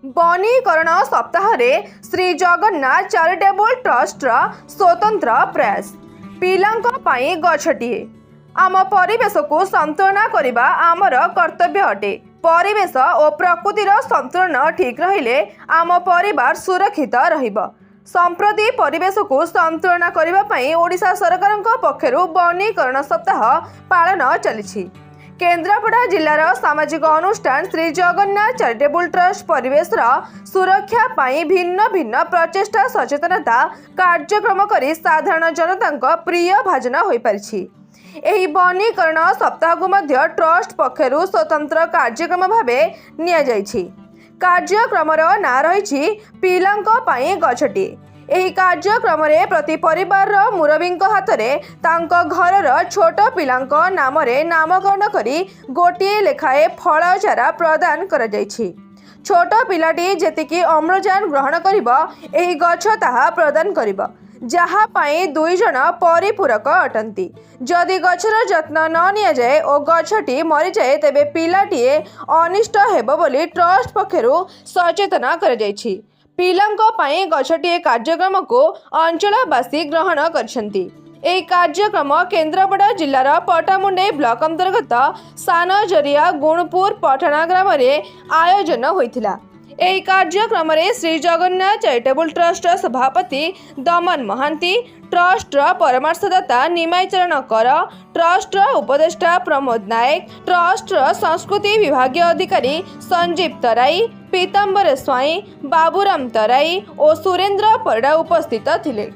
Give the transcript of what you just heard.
बनीकरण सप्ताह Shri Jagannath charitable trust स्वतंत्र प्रयास पिलांक पाई गछटिए आम परिवेश को संतुलन करने आमर कर्तव्य अटे। परिवेश और प्रकृतिर संतुलन ठीक रहिले आम परिवार सुरक्षित रहिबो। संप्रति परिवेश को संतुलन करने ओडिशा सरकार पक्षरु वनीकरण सप्ताह पालन चली। केन्द्रापड़ा जिलार सामाजिक अनुष्ठान श्री जगन्नाथ चैरिटेबल ट्रस्ट परिवेश सुरक्षा पाई भिन्न भिन्न प्रचेष्टा सचेतनता कार्यक्रम करी साधारण जनता प्रिय भाजन हो पारिछि। एही वनीकरण सप्ताह को मध्य ट्रस्ट पक्षरु स्वतंत्र कार्यक्रम भावे निया जाइछि। कार्यक्रमर ना रही पिलांक पाई गछटिए। एही कार्यक्रम प्रति परिवार मुरबी हाथ में तांको घरर छोट पिलांक नाम नामकरण करी गोटे लेखाए फल चारा प्रदान करा जाइछि। छोट पिलाटी जेतिकी अम्लजान ग्रहण करिबो एही गछ ताहा प्रदान करिबो, जहा पाई दुई जन परिपूरक अटंती। जदि गछर जत्न न निया जाए और गछटी मरी जाए तेबे पिलाटीए अनिष्ट हेबो बोली ट्रस्ट पक्षरु सचेतन करा जाइछि। पिलांक पाई गछटिए कार्यक्रम को अंचलवासी ग्रहण करछंती। एही कार्यक्रम केन्द्रापड़ा जिलार पटामुंडे ब्लॉक अंतर्गत सानजरिया गुणपुर पठाणा ग्राम आयोजन होइथिला। एही कार्यक्रम श्री जगन्नाथ चैरिटेबल ट्रस्ट सभापति दमन महांती, ट्रस्ट परामर्शदाता निमाईचरण कर, ट्रस्ट उपदेष्टा प्रमोद नायक, ट्रस्ट संस्कृति विभाग अधिकारी संजीव तराई, पीतांबर स्वाई, बाबूराम तराई और सुरेंद्र परिडा उपस्थित थिले।